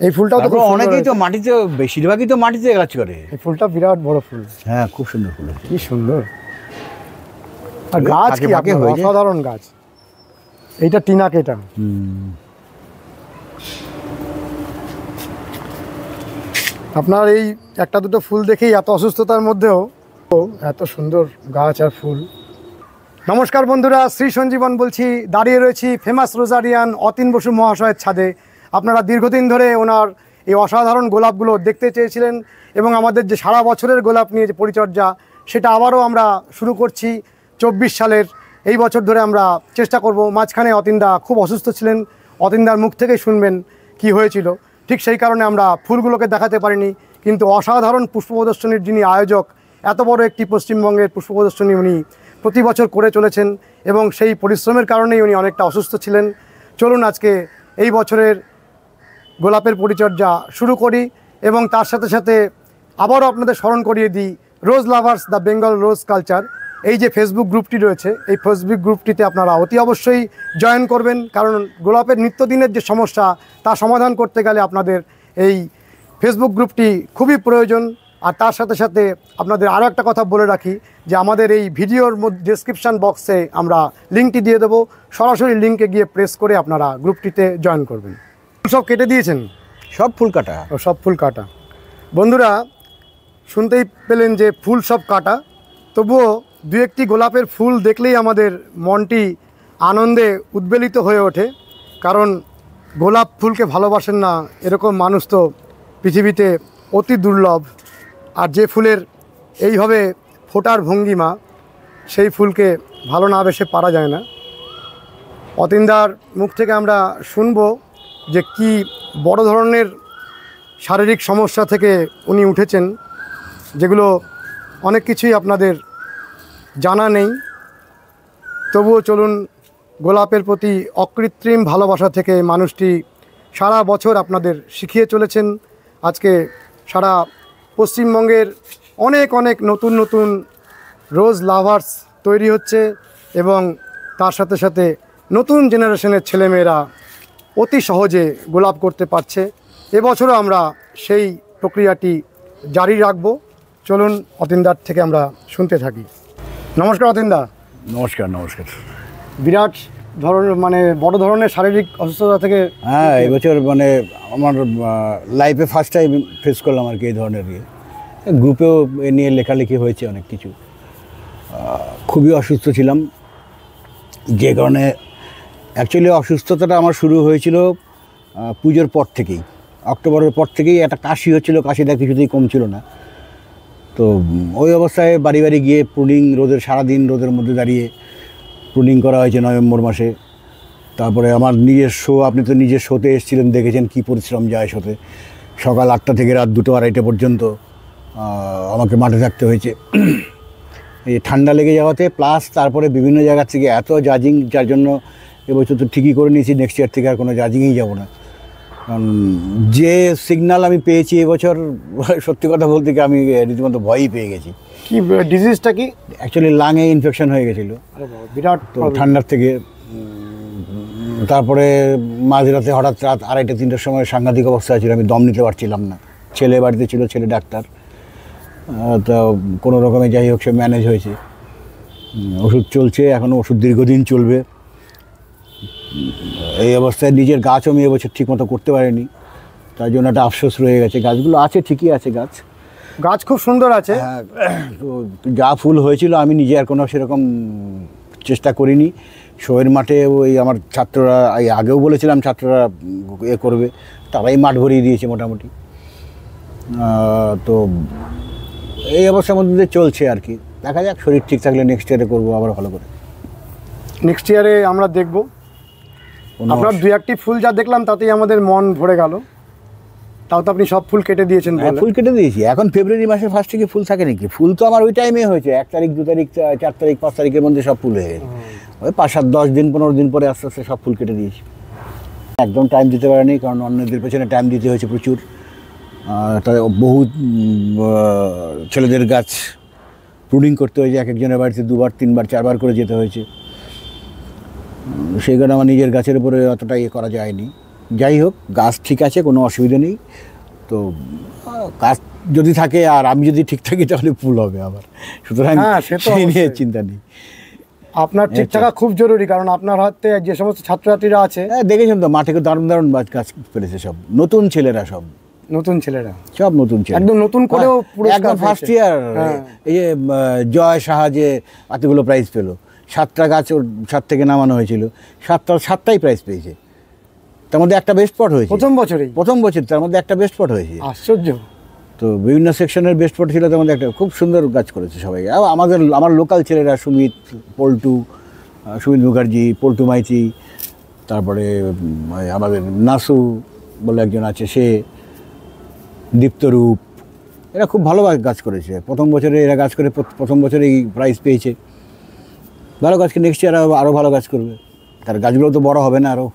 এই ফুলটাও তো অনেকেই তো মাটিতে, বেশিরভাগই তো মাটিতে গাছ করে। এই ফুলটা বিরাট বড় ফুল। হ্যাঁ, খুব সুন্দর ফুল, কি সুন্দর। আর গাছ কি অসাধারণ গাছ। এইটা টিনা কেটা। আপনার এই একটা দুটো ফুল দেখেই এত অসুস্থতার মধ্যেও এত সুন্দর গাছ আর ফুল। নমস্কার বন্ধুরা, শ্রী সঞ্জীবন বলছি। দাঁড়িয়ে রয়েছি ফেমাস রোজারিয়ান অতীন বসু মহাশয়ের ছাদে। আপনারা দীর্ঘদিন ধরে ওনার এই অসাধারণ গোলাপগুলো দেখতে চেয়েছিলেন এবং আমাদের যে সারা বছরের গোলাপ নিয়ে যে পরিচর্যা, সেটা আবারও আমরা শুরু করছি 24 সালের। এই বছর ধরে আমরা চেষ্টা করব। মাঝখানে অতীনদা খুব অসুস্থ ছিলেন, অতীনদার মুখ থেকেই শুনবেন কি হয়েছিল। ঠিক সেই কারণে আমরা ফুলগুলোকে দেখাতে পারিনি, কিন্তু অসাধারণ পুষ্প প্রদর্শনীর যিনি আয়োজক, এত বড় একটি পশ্চিমবঙ্গের পুষ্প প্রদর্শনী উনি প্রতি বছর করে চলেছেন এবং সেই পরিশ্রমের কারণেই উনি অনেকটা অসুস্থ ছিলেন। চলুন আজকে এই বছরের গোলাপের পরিচর্যা শুরু করি এবং তার সাথে সাথে আবারও আপনাদের স্মরণ করিয়ে দিই rose lovers the Bengal rose culture, এই যে ফেসবুক গ্রুপটি রয়েছে, এই ফেসবুক গ্রুপটিতে আপনারা অতি অবশ্যই জয়েন করবেন। কারণ গোলাপের নিত্যদিনের যে সমস্যা তা সমাধান করতে গেলে আপনাদের এই ফেসবুক গ্রুপটি খুবই প্রয়োজন। আর তার সাথে সাথে আপনাদের আরও একটা কথা বলে রাখি যে আমাদের এই ভিডিওর মধ্যে ডেসক্রিপশান বক্সে আমরা লিঙ্কটি দিয়ে দেবো, সরাসরি লিঙ্কে গিয়ে প্রেস করে আপনারা গ্রুপটিতে জয়েন করবেন। সব কেটে দিয়েছেন? সব ফুল কাটা। ও, সব ফুল কাটা। বন্ধুরা শুনতেই পেলেন যে ফুল সব কাটা, তবুও দু একটি গোলাপের ফুল দেখলেই আমাদের মনটি আনন্দে উদ্বেলিত হয়ে ওঠে। কারণ গোলাপ ফুলকে ভালোবাসেন না এরকম মানুষ তো পৃথিবীতে অতি দুর্লভ। আর যে ফুলের এইভাবে ফোটার ভঙ্গিমা, সেই ফুলকে ভালো না বেশে পারা যায় না। অতীনদার মুখ থেকে আমরা শুনবো যে কি বড় ধরনের শারীরিক সমস্যা থেকে উনি উঠেছেন, যেগুলো অনেক কিছুই আপনাদের জানা নেই। তবুও চলুন, গোলাপের প্রতি অকৃত্রিম ভালোবাসা থেকে মানুষটি সারা বছর আপনাদের শিখিয়ে চলেছেন। আজকে সারা পশ্চিমবঙ্গের অনেক অনেক নতুন নতুন রোজ লাভার্স তৈরি হচ্ছে এবং তার সাথে সাথে নতুন জেনারেশনের ছেলেমেয়েরা অতি সহজে গোলাপ করতে পারছে। এবছরও আমরা সেই প্রক্রিয়াটি জারি রাখব। চলুন অতীনদার থেকে আমরা শুনতে থাকি। নমস্কার অতীনদা। নমস্কার। নমস্কার। বিরাট ধরনের মানে বড় ধরনের শারীরিক অসুস্থতা থেকে, হ্যাঁ, এবছর মানে আমার লাইফে ফার্স্ট টাইম ফেস করলাম আর কি এই ধরনের ইয়ে। গ্রুপেও এ নিয়ে লেখালেখি হয়েছে অনেক কিছু। খুবই অসুস্থ ছিলাম, যে কারণে অ্যাকচুয়ালি অসুস্থতাটা আমার শুরু হয়েছিল পুজোর পর থেকেই। অক্টোবরের পর থেকেই একটা কাশি হচ্ছিলো, কাশিটা কিছুতেই কমছিল না। তো ওই অবস্থায় বাড়ি বাড়ি গিয়ে প্রুনিং, রোদের সারাদিন রোদের মধ্যে দাঁড়িয়ে প্রুনিং করা হয়েছে নভেম্বর মাসে। তারপরে আমার নিজের শো, আপনি তো নিজের শোতে এসেছিলেন, দেখেছেন কি পরিশ্রম যায় শোতে। সকাল 8টা থেকে রাত 2টো 2:30 পর্যন্ত আমাকে মাঠে থাকতে হয়েছে এই ঠান্ডা লেগে যাওয়াতে। প্লাস তারপরে বিভিন্ন জায়গা থেকে এত জাজিং, যার জন্য এবছর তো ঠিকই করে নিয়েছি নেক্সট ইয়ার থেকে আর কোনো জাজিংয়েই যাবো না। কারণ যে সিগন্যাল আমি পেয়েছি এবছর, সত্যি কথা বলতে কি আমি রীতিমতো ভয়ই পেয়ে গেছি। কি ডিজিজটা কি? অ্যাকচুয়ালি লাঙে ইনফেকশন হয়ে গেছিলো বিরাট, তো ঠান্ডার থেকে। তারপরে মাঝরাতে হঠাৎ রাত 2:30-3টার সময় সাংঘাতিক অবস্থা ছিল, আমি দম নিতে পারছিলাম না। ছেলে বাড়িতে ছিল, ছেলে ডাক্তার, তো কোনো রকমে যাই হোক সে ম্যানেজ হয়েছে। ওষুধ চলছে, এখনও ওষুধ দীর্ঘদিন চলবে। এই অবস্থায় নিজের গাছও আমি এবছর ঠিকমতো করতে পারিনি, তার জন্য একটা আফসোস রয়ে গেছে। গাছগুলো আছে, ঠিকই আছে, গাছ খুব সুন্দর আছে। হ্যাঁ, তো যা ফুল হয়েছিল আমি নিজে আর কোনো সেরকম চেষ্টা করিনি। শোয়ের মাঠে ওই আমার ছাত্ররা, আগেও বলেছিলাম ছাত্ররা এ করবে, তারাই মাঠ ভরিয়ে দিয়েছে মোটামুটি। তো এই অবস্থার মধ্যে চলছে আর কি। দেখা যাক, শরীর ঠিক থাকলে নেক্সট ইয়ারে করবো আবার ভালো করে। নেক্সট ইয়ারে আমরা দেখব। আপনার 2-1টি ফুল যা দেখলাম তাতেই আমাদের মন ভরে গেল। তাও তো আপনি সব ফুল কেটে দিয়েছেন? ফুল কেটে দিয়েছি। এখন ফেব্রুয়ারি মাসের ফার্স্ট থেকে ফুল থাকে নাকি? ফুল তো আমার ওই টাইমে হয়েছে, 1 তারিখ, 2 তারিখ, 4 তারিখ, 5 তারিখের মধ্যে সব ফুল হয়ে গেছে। ওই 5-7-10 দিন, 15 দিন পরে আস্তে আস্তে সব ফুল কেটে দিয়েছি। একদম টাইম দিতে পারিনি, কারণ অন্যদের পেছনে টাইম দিতে হয়েছে প্রচুর। তাদের বহু ছেলেদের গাছ প্রুনিং করতে হয়েছে, এক একজনের বাড়িতে 2বার, 3বার, 4বার করে যেতে হয়েছে। সেই কারণে আমার নিজের গাছের উপরে অতটা ইয়ে করা যায়নি। যাই হোক, গাছ ঠিক আছে, কোনো অসুবিধা নেই। তো গাছ যদি থাকে আর আমি যদি ঠিক থাকি তাহলে ফুল হবে আবার, সুতরাং হ্যাঁ, সে তো সেই নিয়ে অবশ্যই। চিন্তা নেই। আপনার ঠিক থাকা খুব জরুরি, কারণ আপনার হাতে যে সমস্ত ছাত্রছাত্রীরা আছে, হ্যাঁ, দেখেছেন তো মাঠে দারুণ দারুণ গাছ পেরেছে, সব নতুন ছেলেরা, সব নতুন ছেলেরা নতুন ছেলে, একদম নতুন করেও পুরস্কার একদম ফার্স্ট পেয়েছে। ইয়ার। হ্যাঁ। এই যে জয় সাহা যে এতগুলো প্রাইজ পেলো, 7টা গাছ ওর 7 থেকে নামানো হয়েছিল, 7টাই প্রাইজ পেয়েছে। তার মধ্যে একটা বেস্ট স্পট হয়েছে প্রথম বছরেই। প্রথম বছর, তার মধ্যে একটা বেস্ট স্পট হয়েছে। আশ্চর্য। তো বিভিন্ন সেকশনের বেস্ট স্পট ছিল, তার মধ্যে একটা খুব সুন্দর কাজ করেছে সবাই। আমার লোকাল ছেলেরা সুমিত, পল্টু, সুমিত মুখার্জি, পল্টু মাইতি, তারপরে আমাদের নাসু বলে একজন আছে, সে, দীপ্তরূপ, এরা খুব ভালো কাজ করেছে। প্রথম বছরে এরা কাজ করে প্রথম বছরে এই প্রাইজ পেয়েছে। ভালো কাজ করে, নেক্সট ইয়ার আরও ভালো কাজ করবে। তার গাছগুলো তো বড় হবে না, আরও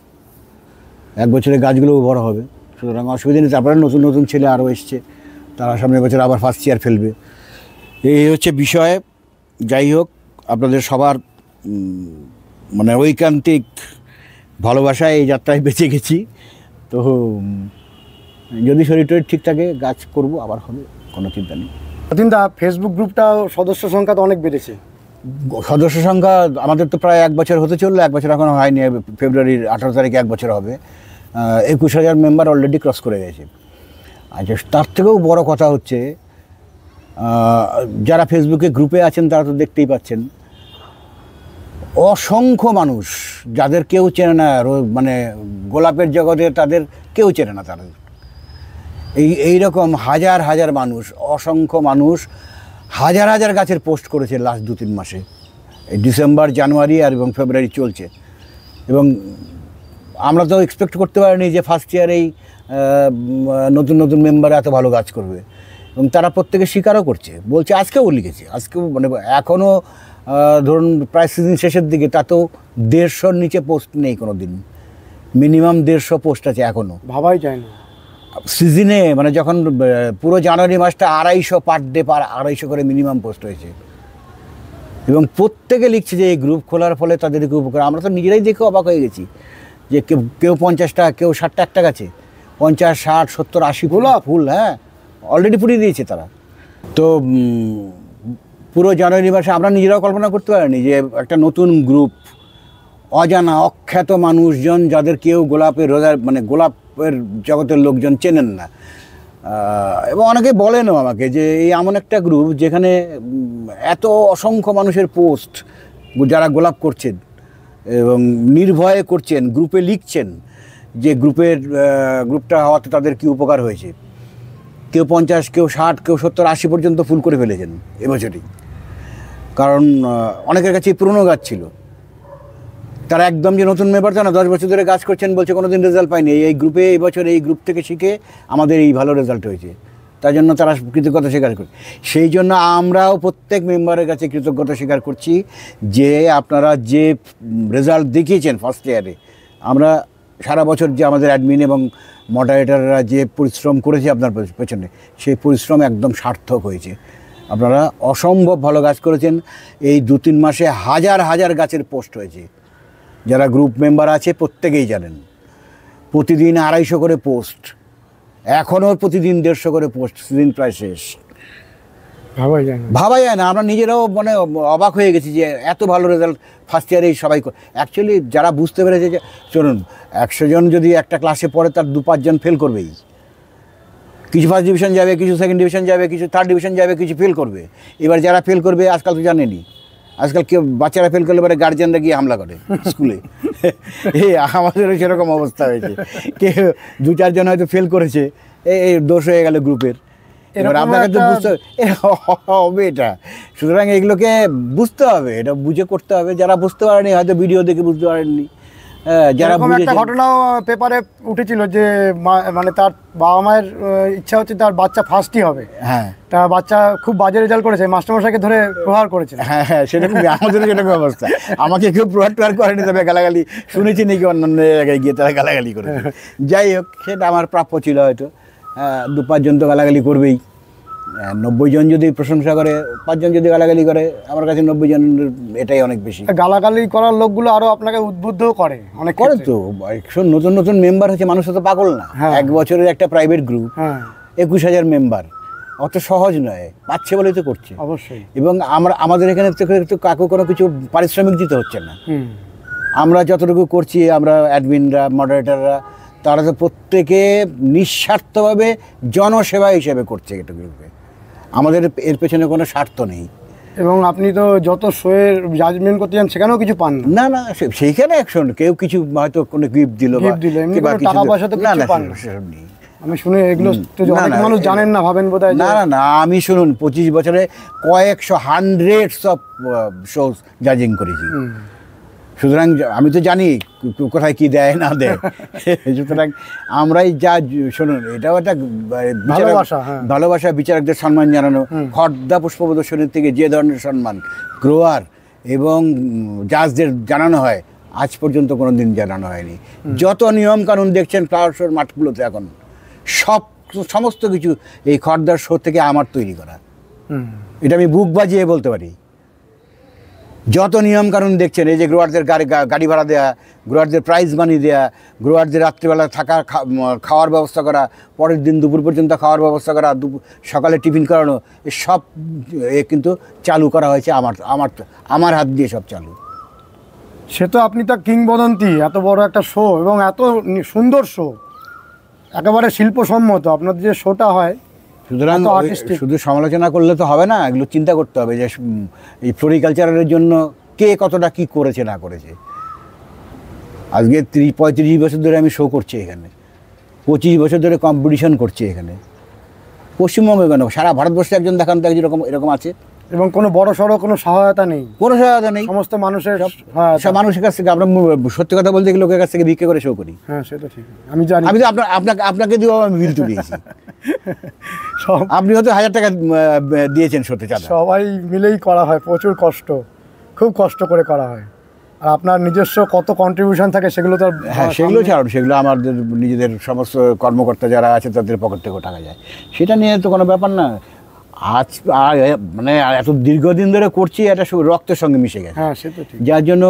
1 বছরে গাছগুলোও বড় হবে, সুতরাং অসুবিধা নেই। তারপরে নতুন নতুন ছেলে আরও এসছে, তারা সামনের বছর আবার ফার্স্ট ইয়ার ফেলবে। এই হচ্ছে বিষয়। যাই হোক, আপনাদের সবার মানে ঐকান্তিক ভালোবাসায় এই যাত্রায় বেঁচে গেছি। তো যদি শরীর টরীর ঠিক থাকে গাছ করব, আবার হবে, কোনো চিন্তা নেই। দা ফেসবুক গ্রুপটা সদস্য সংখ্যা তো অনেক বেড়েছে। সদস্য সংখ্যা আমাদের তো প্রায় 1 বছর হতে চললো, 1 বছর এখনও হয়নি। ফেব্রুয়ারির 18 তারিখে 1 বছর হবে। 21,000 মেম্বার অলরেডি ক্রস করে গেছে। আচ্ছা, তার থেকেও বড় কথা হচ্ছে, যারা ফেসবুকে গ্রুপে আছেন তারা তো দেখতেই পাচ্ছেন, অসংখ্য মানুষ যাদের কেউ চেনে না, মানে গোলাপের জগতে তাদের কেউ চেনে না, তারা এইরকম হাজার হাজার মানুষ, অসংখ্য মানুষ হাজার হাজার গাছের পোস্ট করেছে লাস্ট 2-3 মাসে। এই ডিসেম্বর, জানুয়ারি আর এবং ফেব্রুয়ারি চলছে। এবং আমরা তো এক্সপেক্ট করতে পারিনি যে ফার্স্ট ইয়ারেই নতুন নতুন মেম্বার এত ভালো কাজ করবে। এবং তারা প্রত্যেকে স্বীকারও করছে, বলছে। আজকেও লিখেছে, আজকেও মানে এখনও ধরুন প্রায় সিজন শেষের দিকে, তাতেও 150-র নিচে পোস্ট নেই কোনো দিন। মিনিমাম 150 পোস্ট আছে এখনও। ভাবাই যায় না। সিজনে মানে যখন পুরো জানুয়ারি মাসটা 250 পার ডে, 250 করে মিনিমাম পোস্ট হয়েছে। এবং প্রত্যেকে লিখছে যে এই গ্রুপ খোলার ফলে তাদের কি উপকার। আমরা তো নিজেরাই দেখে অবাক হয়ে গেছি যে কেউ 50টা, কেউ 60টা একটা গাছে 50, 60, 70, 80 ফুল, হ্যাঁ, অলরেডি ফুটিয়ে দিয়েছে তারা। তো পুরো জানুয়ারি মাসে আমরা নিজেরাও কল্পনা করতে পারিনি যে একটা নতুন গ্রুপ, অজানা অখ্যাত মানুষজন, যাদের কেউ গোলাপের মানে গোলাপের জগতের লোকজন চেনেন না। এবং অনেকে বলেনও আমাকে যে এই এমন একটা গ্রুপ যেখানে এত অসংখ্য মানুষের পোস্ট, যারা গোলাপ করছেন এবং নির্ভয়ে করছেন, গ্রুপে লিখছেন যে গ্রুপটা হওয়াতে তাদের কি উপকার হয়েছে। কেউ 50, কেউ 60, কেউ 70, 80 পর্যন্ত ফুল করে ফেলেছেন এবছরই। কারণ অনেকের কাছে পুরনো গাছ ছিল, তারা একদম যে নতুন মেম্বার তা না, 10 বছর ধরে কাজ করছেন, বলছে কোনো দিন রেজাল্ট পাইনি। এই গ্রুপে এই বছর এই গ্রুপ থেকে শিখে আমাদের এই ভালো রেজাল্ট হয়েছে, তার জন্য তারা কৃতজ্ঞতা স্বীকার করে। সেই জন্য আমরাও প্রত্যেক মেম্বারের কাছে কৃতজ্ঞতা স্বীকার করছি যে আপনারা যে রেজাল্ট দেখিয়েছেন ফার্স্ট ইয়ারে। আমরা সারা বছর যে আমাদের অ্যাডমিন এবং মডারেটররা যে পরিশ্রম করেছে আপনার পেছনে, সেই পরিশ্রম একদম সার্থক হয়েছে। আপনারা অসম্ভব ভালো কাজ করেছেন। এই 2-3 মাসে হাজার হাজার গাছের পোস্ট হয়েছে। যারা গ্রুপ মেম্বার আছে প্রত্যেকেই জানেন, প্রতিদিন 250 করে পোস্ট, এখনও প্রতিদিন 150 করে পোস্ট, সিজন প্রায় শেষ। ভাবা যায় না। আমরা নিজেরাও মানে অবাক হয়ে গেছি যে এত ভালো রেজাল্ট ফার্স্ট ইয়ারেই সবাই। অ্যাকচুয়ালি যারা বুঝতে পেরেছে যে চলুন 100 জন যদি একটা ক্লাসে পড়ে, তার 2-5 জন ফেল করবেই। কিছু ফার্স্ট ডিভিশন যাবে, কিছু সেকেন্ড ডিভিশন যাবে, কিছু থার্ড ডিভিশন যাবে, কিছু ফেল করবে। এবার যারা ফেল করবে, আজকাল তো জানেনি, আজকাল কেউ বাচ্চারা ফেল করলে পরে গার্জিয়ানরা গিয়ে হামলা করে স্কুলে। এই আমাদেরও সেরকম অবস্থা হয়েছে। কেউ 2-4 জন হয়তো ফেল করেছে, এই দোষ হয়ে গেল গ্রুপের। এবার আপনাকে তো বুঝতে হবে এটা। সুতরাং এগুলোকে বুঝতে হবে, এটা বুঝে করতে হবে। যারা বুঝতে পারেনি, হয়তো ভিডিও দেখে বুঝতে পারেননি, যারা একটা ঘটনাও পেপারে উঠেছিল যে মানে তার বাবা মায়ের ইচ্ছা হচ্ছে তার বাচ্চা ফার্স্টই হবে, হ্যাঁ, তার বাচ্চা খুব বাজে রেজাল্ট করেছে, মাস্টারমশাইকে ধরে প্রহার করেছে। হ্যাঁ হ্যাঁ, সেরকম আমাদেরও সেরকম অবস্থা। আমাকে কেউ প্রহার টোহার করেনি, তবে গালাগালি শুনেছি নাকি অন্যান্য জায়গায় গিয়ে তারা গালাগালি করেছে। যাই হোক, সেটা আমার প্রাপ্য ছিল হয়তো। 2-5 জন তো গালাগালি করবেই, 90 জন যদি প্রশংসা করে, 5 জন যদি গালাগালি করে, আমার কাছে 90 জন এটাই অনেক বেশি। গালাগালি করার লোকগুলো আরো আপনাকে উদ্বুদ্ধ করে, অনেক করে তো। নতুন নতুন মেম্বার হচ্ছে, মানুষ তো পাগল না। 1 বছরের একটা প্রাইভেট গ্রুপ, 21,000 মেম্বার, অত সহজ নয়, পাচ্ছে বলেই তো করছে। অবশ্যই। এবং আমাদের এখানে তো কাকু কোনো কিছু পারিশ্রমিক দিতে হচ্ছে না। আমরা যতটুকু করছি, আমরা অ্যাডমিনরা, মডারেটররা, তারা তো প্রত্যেকে নিঃস্বার্থভাবে জনসেবা হিসেবে করছে এটা গ্রুপে। আমাদের এর পেছনে কোনো স্বার্থ নেই। এবং আপনি তো যত শোয়ের জাজমেন্ট করতে যান সেখানেও কিছু পান না? না, সেইখানে অ্যাকশন কেউ কিছু হয়তো কোনো গিফট দিল, টাকা পয়সা তো কিছু পান না। আমি শুনে এগুলো তো অনেক মানুষ জানেন না, ভাবেন বোধহয়। না না না, আমি শুনুন 25 বছরে কয়েকশো হান্ড্রেডস অফ শোজ জাজিং করেছি। সুতরাং আমি তো জানি কোথায় কি দেয় না দেয়। সুতরাং আমরাই যা, শুনুন, এটাও একটা ভালোবাসা, বিচারকদের সম্মান জানানো। খর্দা পুষ্প প্রদর্শনীর থেকে যে ধরনের সম্মান গ্রোয়ার এবং জাজদের জানানো হয়, আজ পর্যন্ত কোনো দিন জানানো হয়নি। যত নিয়ম কানুন দেখছেন ফ্লাওয়ার শোর মাঠগুলোতে এখন, সমস্ত কিছু এই খর্দার শো থেকে আমার তৈরি করা। এটা আমি বুক বাজিয়ে বলতে পারি। যত নিয়ম কানুন দেখছেন, এই যে গ্রোয়ারদের গাড়ি ভাড়া দেওয়া, গ্রোয়ারদের প্রাইজ মানি দেওয়া, গ্রোয়ারদের রাত্রিবেলা থাকা খাওয়ার ব্যবস্থা করা, পরের দিন দুপুর পর্যন্ত খাওয়ার ব্যবস্থা করা, সকালে টিফিন করানো, সব কিন্তু চালু করা হয়েছে আমার হাত দিয়ে, সব চালু। সে তো আপনি তো কিংবদন্তি, এত বড় একটা শো এবং এত সুন্দর শো, একেবারে শিল্পসম্মত আপনাদের যে শোটা হয়। সুতরাং শুধু সমালোচনা করলে তো হবে না, এগুলো চিন্তা করতে হবে যে এই ফ্লোরিকালচারের জন্য কে কতটা কি করেছে না করেছে। আজকে 35 বছর ধরে আমি শো করছি এখানে, 25 বছর ধরে কম্পিটিশন করছি এখানে। পশ্চিমবঙ্গে কেন, সারা ভারতবর্ষে একজন দেখান তো এরকম আছে। এবং কোনো বড় সড়ো কোনো সহায়তা নেই, সমস্ত মানুষের মানুষের কাছ থেকে। আমরা সত্যি কথা বলতে লোকের কাছ থেকে ভিক্ষে করে শো করি। হ্যাঁ, সেটা ঠিক। আমি জানি, আমি তো আপনাকে দিয়েও আমি বিল তুলিয়েছি। আপনি হয়তো 1000 টাকা দিয়েছেন সত্যি। সবাই মিলেই করা হয়, প্রচুর কষ্ট, খুব কষ্ট করে করা হয়। আর আপনার নিজস্ব কত কন্ট্রিবিউশন থাকে সেগুলো তো, হ্যাঁ, সেগুলো ছাড়ুন, সেগুলো আমাদের নিজেদের সমস্ত কর্মকর্তা যারা আছে তাদের পকেট থেকেও টাকা যায়, সেটা নিয়ে তো কোনো ব্যাপার না। আজ মানে এত দীর্ঘদিন ধরে করছি, এটা রক্তের সঙ্গে মিশে গেছে। হ্যাঁ, সেটা ঠিক। যার জন্য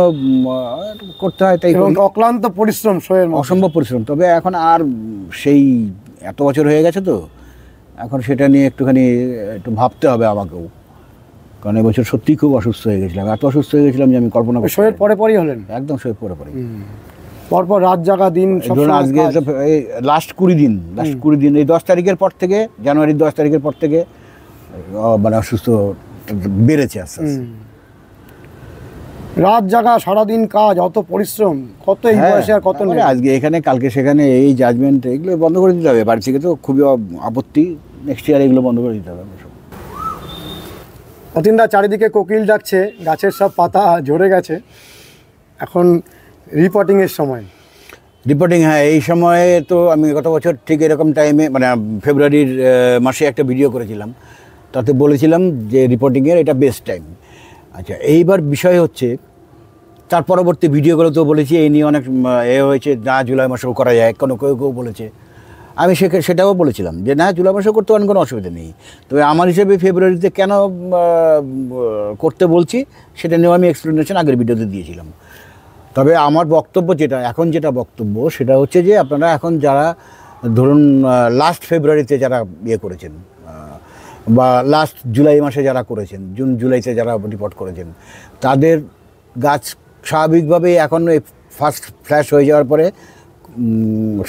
করতে হয়, তাই অক্লান্ত পরিশ্রম, অসম্ভব পরিশ্রম। তবে এখন আর সেই এত বছর হয়ে গেছে তো, এখন সেটা নিয়ে একটু ভাবতে হবে আমাকেও। কারণ এবছর সত্যিই খুব অসুস্থ হয়ে গেছিলাম, এত অসুস্থ হয়ে গেছিলাম যে আমি কল্পনা করি। শোয়ের পরেই হলেন? একদম শোয়ের পরে। পরপর রাত জাগা দিন, আজকে লাস্ট 20 দিন, এই 10 তারিখের পর থেকে, জানুয়ারির 10 তারিখের পর থেকে মানে অসুস্থ বেড়েছে আস্তে আস্তে। রাত জাগা, সারাদিন কাজ, অত পরিশ্রম, কত এই বয়সে আর কত নেই। আজকে এখানে, কালকে সেখানে, এই জাজমেন্ট, এগুলো বন্ধ করে দিতে হবে। বাড়ি থেকে তো খুবই আপত্তি, নেক্সট ইয়ার এগুলো বন্ধ করে দিতে হবে। অতীনদা, চারিদিকে কোকিল ডাকছে, গাছের সব পাতা ঝরে গেছে, এখন রিপোর্টিংয়ের সময়। হ্যাঁ, এই সময়ে তো আমি গত বছর ঠিক এরকম টাইমে, মানে ফেব্রুয়ারির মাসে একটা ভিডিও করেছিলাম, তাতে বলেছিলাম যে রিপোর্টিংয়ের এটা বেস্ট টাইম। আচ্ছা, এইবার বিষয় হচ্ছে, তার পরবর্তী ভিডিওগুলো তো বলেছি এই নিয়ে অনেক হয়েছে, না জুলাই মাসেও করা যায়, কেউ বলেছে। আমি সেটাও বলেছিলাম যে না, জুলাই মাসেও করতে পারেন, কোনো অসুবিধা নেই। তবে আমার হিসেবে ফেব্রুয়ারিতে কেন করতে বলছি সেটা নিয়েও আমি এক্সপ্লেনেশন আগের ভিডিওতে দিয়েছিলাম। তবে আমার বক্তব্য যেটা বক্তব্য সেটা হচ্ছে যে, আপনারা এখন যারা ধরুন লাস্ট ফেব্রুয়ারিতে যারা করেছেন, বা লাস্ট জুলাই মাসে যারা করেছেন, জুন জুলাইতে যারা রিপোর্ট করেছেন, তাদের গাছ স্বাভাবিকভাবেই এখন এই ফার্স্ট ফ্ল্যাশ হয়ে যাওয়ার পরে